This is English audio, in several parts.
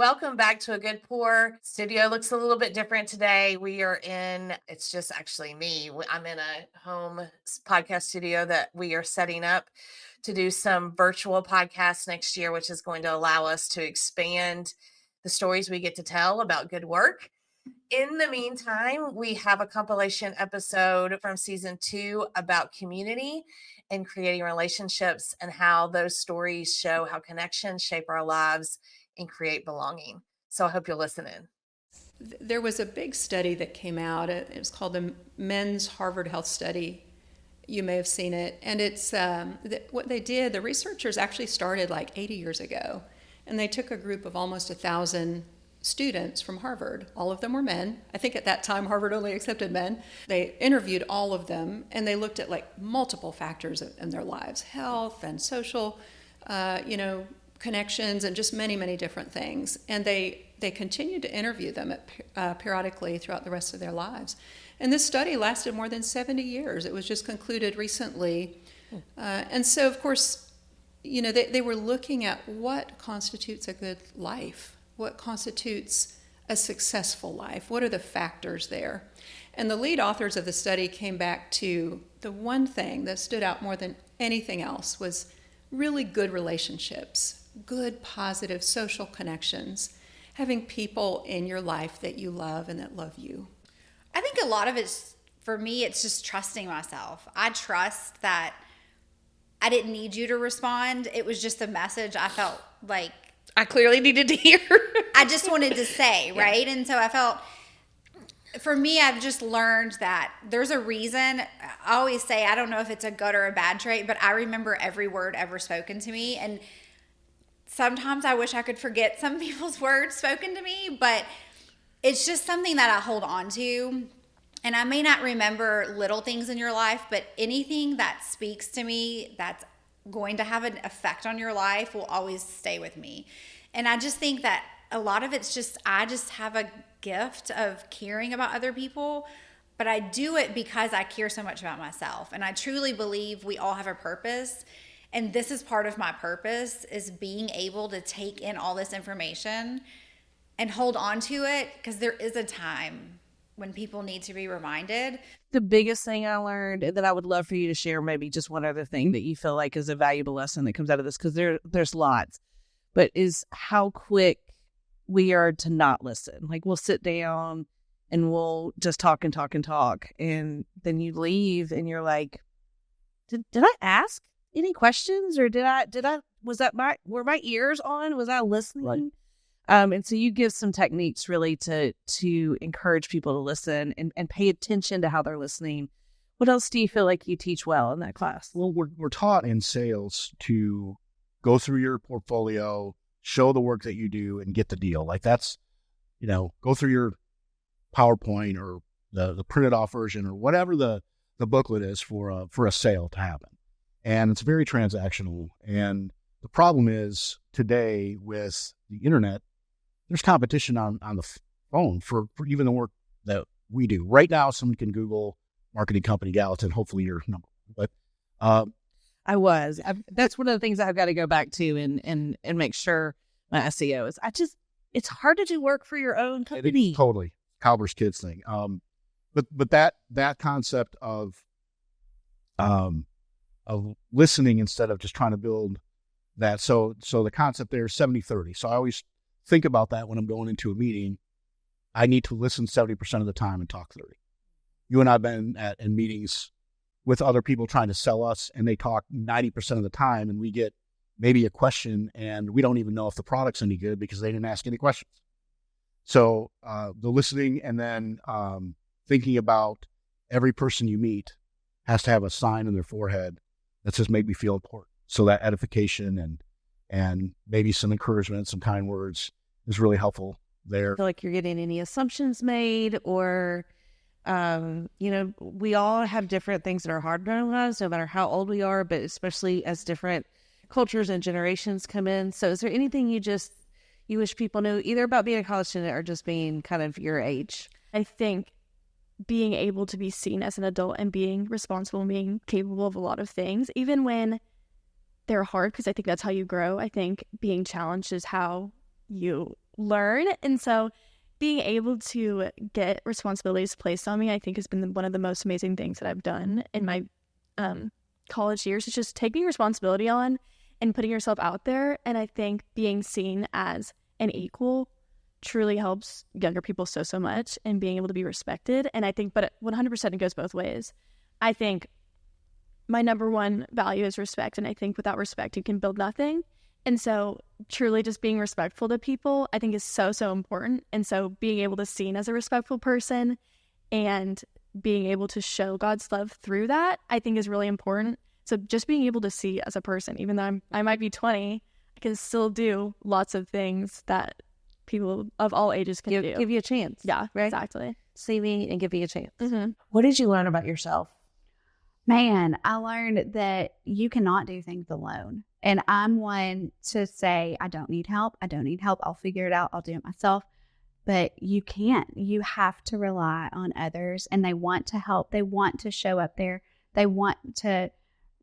Welcome back to A Good Pour. Studio looks a little bit different today. It's just actually me. I'm in a home podcast studio that we are setting up to do some virtual podcasts next year, which is going to allow us to expand the stories we get to tell about good work. In the meantime, we have a compilation episode from season 2 about community and creating relationships and how those stories show how connections shape our lives and create belonging. So I hope you'll listen in. There was a big study that came out. It was called the Men's Harvard Health Study. You may have seen it. And it's what they did, the researchers actually started like 80 years ago. And they took a group of almost 1,000 students from Harvard. All of them were men. I think at that time Harvard only accepted men. They interviewed all of them, and they looked at like multiple factors in their lives, health and social, connections, and just many, many different things. And they continued to interview them periodically throughout the rest of their lives. And this study lasted more than 70 years. It was just concluded recently. And so, of course, they were looking at what constitutes a good life, what constitutes a successful life, what are the factors there. And the lead authors of the study came back to the one thing that stood out more than anything else was really good relationships, good, positive social connections, having people in your life that you love and that love you. I think a lot of it's, for me, it's just trusting myself. I trust that I didn't need you to respond. It was just a message I felt like I clearly needed to hear. I just wanted to say, right? And so I felt, for me, I've just learned that there's a reason. I always say, I don't know if it's a good or a bad trait, but I remember every word ever spoken to me. And sometimes I wish I could forget some people's words spoken to me, but it's just something that I hold on to. And I may not remember little things in your life, but anything that speaks to me that's going to have an effect on your life will always stay with me. And I just think that a lot of it's just, I just have a gift of caring about other people, but I do it because I care so much about myself. And I truly believe we all have a purpose. And this is part of my purpose, is being able to take in all this information and hold on to it, because there is a time when people need to be reminded. The biggest thing I learned that I would love for you to share, maybe just one other thing that you feel like is a valuable lesson that comes out of this, because there's lots, but is how quick we are to not listen. Like, we'll sit down and we'll just talk and talk and talk. And then you leave and you're like, did I ask any questions, or were my ears on? Was I listening? Right. And so you give some techniques really to encourage people to listen and pay attention to how they're listening. What else do you feel like you teach well in that class? Well, we're taught in sales to go through your portfolio, show the work that you do, and get the deal. Like, that's, go through your PowerPoint or the printed off version or whatever the booklet is for a sale to happen. And it's very transactional. And the problem is today with the internet, there's competition on the phone for even the work that we do. Right now, someone can Google marketing company Gallatin. Hopefully you're number one. But that's one of the things I've got to go back to and make sure my SEO is. It's hard to do work for your own company. Totally. Calver's kids thing. But that concept of listening instead of just trying to build that. So the concept there is 70-30. So I always think about that when I'm going into a meeting. I need to listen 70% of the time and talk 30. You and I have been in meetings with other people trying to sell us, and they talk 90% of the time, and we get maybe a question, and we don't even know if the product's any good because they didn't ask any questions. So the listening, and then thinking about every person you meet has to have a sign in their forehead that says, make me feel important. So that edification and maybe some encouragement, some kind words is really helpful there. Feel like you're getting any assumptions made, or, we all have different things that are hard in our lives, no matter how old we are, but especially as different cultures and generations come in. So is there anything you wish people knew, either about being a college student or just being kind of your age? I think being able to be seen as an adult and being responsible and being capable of a lot of things, even when they're hard, because I think that's how you grow. I think being challenged is how you learn. And so being able to get responsibilities placed on me, I think has been one of the most amazing things that I've done in my college years. It's just taking responsibility on and putting yourself out there. And I think being seen as an equal truly helps younger people so much, and being able to be respected. And I think, but 100% it goes both ways. I think my number one value is respect. And I think without respect, you can build nothing. And so truly just being respectful to people, I think is so important. And so being able to be seen as a respectful person and being able to show God's love through that, I think is really important. So just being able to see as a person, even though I might be 20, I can still do lots of things that people of all ages can do. Give you a chance. Yeah, right? Exactly. See me and give you a chance. Mm-hmm. What did you learn about yourself? Man, I learned that you cannot do things alone. And I'm one to say, I don't need help. I'll figure it out. I'll do it myself. But you can't. You have to rely on others, and they want to help. They want to show up there. They want to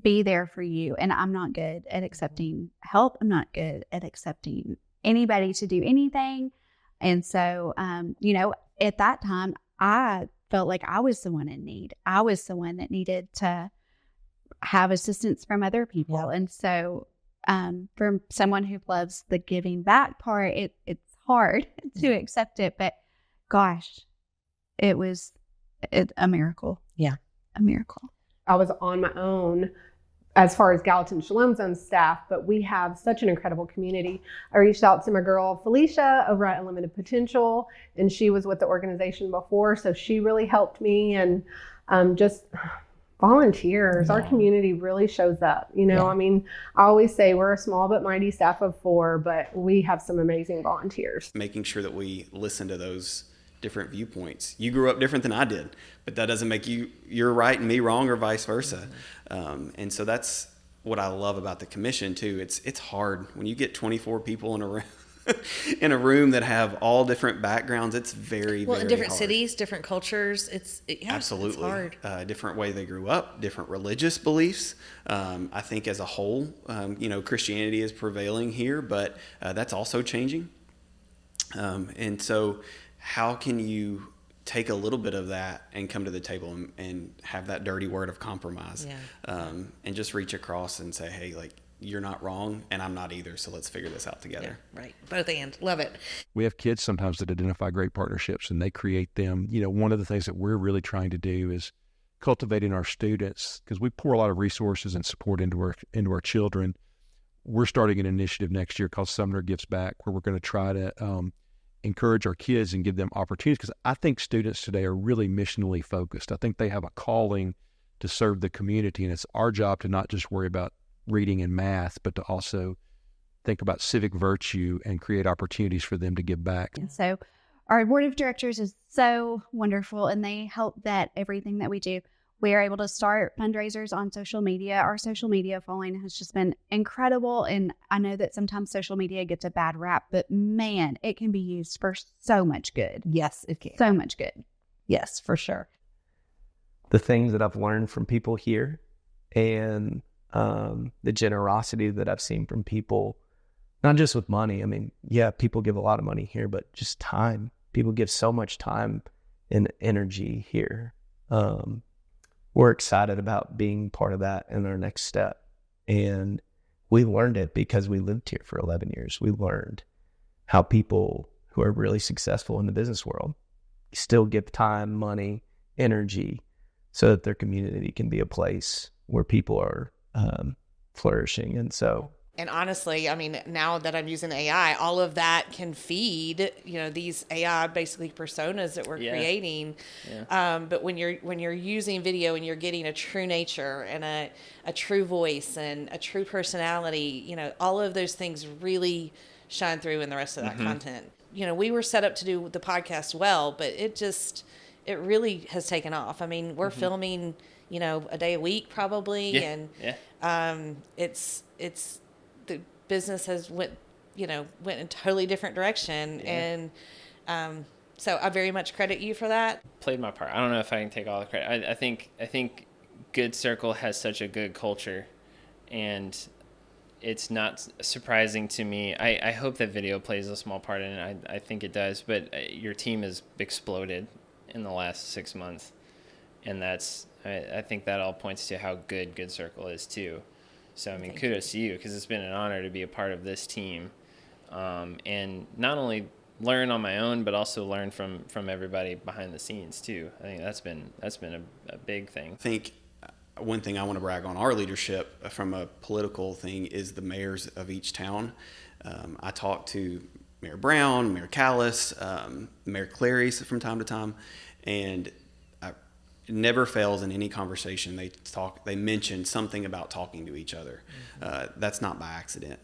be there for you. And I'm not good at accepting help. I'm not good at accepting anybody to do anything. And so, at that time, I felt like I was the one in need. I was the one that needed to have assistance from other people. Yeah. And so, from someone who loves the giving back part, it's hard to accept it. But gosh, it was a miracle. Yeah. A miracle. I was on my own as far as Gallatin Shalom Zone staff, but we have such an incredible community. I reached out to my girl Felicia over at Unlimited Potential, and she was with the organization before, so she really helped me. And just volunteers, Yeah. our community really shows up. Yeah. I mean, I always say we're a small but mighty staff of 4, but we have some amazing volunteers. Making sure that we listen to those different viewpoints. You grew up different than I did, but that doesn't make you're right and me wrong, or vice versa. And so that's what I love about the commission too. It's hard when you get 24 people in a room in a room that have all different backgrounds. It's very, Well, very in different hard. cities, different cultures. Absolutely. It's hard. Different way they grew up, different religious beliefs. I think as a whole, Christianity is prevailing here, but that's also changing. And so how can you take a little bit of that and come to the table and have that dirty word of compromise, and just reach across and say, hey, like, you're not wrong and I'm not either. So let's figure this out together. Yeah, right. Both and. Love it. We have kids sometimes that identify great partnerships and they create them. One of the things that we're really trying to do is cultivating our students, because we pour a lot of resources and support into our children. We're starting an initiative next year called Sumner Gives Back, where we're going to try to encourage our kids and give them opportunities, because I think students today are really missionally focused. I think they have a calling to serve the community, and it's our job to not just worry about reading and math, but to also think about civic virtue and create opportunities for them to give back. And so our board of directors is so wonderful, and they help vet everything that we do. We are able to start fundraisers on social media. Our social media following has just been incredible. And I know that sometimes social media gets a bad rap, but man, it can be used for so much good. Yes, it can. So much good. Yes, for sure. The things that I've learned from people here, and the generosity that I've seen from people, not just with money. I mean, yeah, people give a lot of money here, but just time. People give so much time and energy here. We're excited about being part of that in our next step. And we learned it because we lived here for 11 years. We learned how people who are really successful in the business world still give time, money, energy, so that their community can be a place where people are flourishing. And so, and honestly, I mean, now that I'm using AI, all of that can feed, these AI basically personas that we're creating. Yeah. But when you're using video and you're getting a true nature and a true voice and a true personality, all of those things really shine through in the rest of that content. We were set up to do the podcast well, but it really has taken off. I mean, we're filming, a day a week probably. Yeah. And it's the business has went in a totally different direction. Yeah. And so I very much credit you for that. Played my part. I don't know if I can take all the credit. I think Good Circle has such a good culture, and it's not surprising to me. I hope that video plays a small part in it. I think it does, but your team has exploded in the last 6 months, and I think that all points to how good Circle is too. So I mean, kudos to you, because it's been an honor to be a part of this team, and not only learn on my own, but also learn from everybody behind the scenes too. I think that's been a big thing. I think one thing I want to brag on our leadership from a political thing is the mayors of each town. I talk to Mayor Brown, Mayor Callis, Mayor Clary from time to time, and it never fails in any conversation. They mention something about talking to each other. That's not by accident.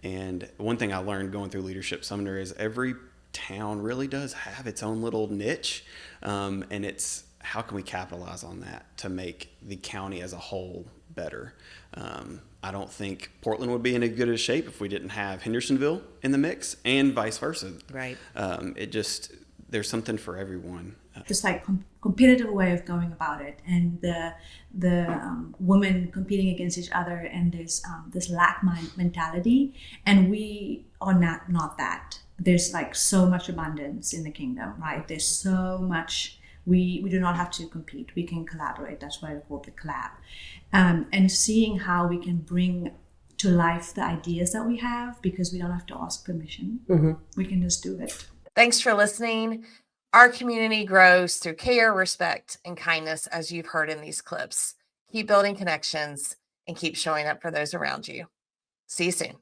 And one thing I learned going through leadership seminar is every town really does have its own little niche, and it's how can we capitalize on that to make the county as a whole better. I don't think Portland would be in as good a shape if we didn't have Hendersonville in the mix, and vice versa. Right. There's something for everyone. Just like competitive way of going about it, and the women competing against each other, and this lack mentality, and we are not that. There's like so much abundance in the kingdom, right? There's so much. We do not have to compete. We can collaborate. That's why we call it the collab. And seeing how we can bring to life the ideas that we have, because we don't have to ask permission. Mm-hmm. We can just do it. Thanks for listening. Our community grows through care, respect, and kindness, as you've heard in these clips. Keep building connections and keep showing up for those around you. See you soon.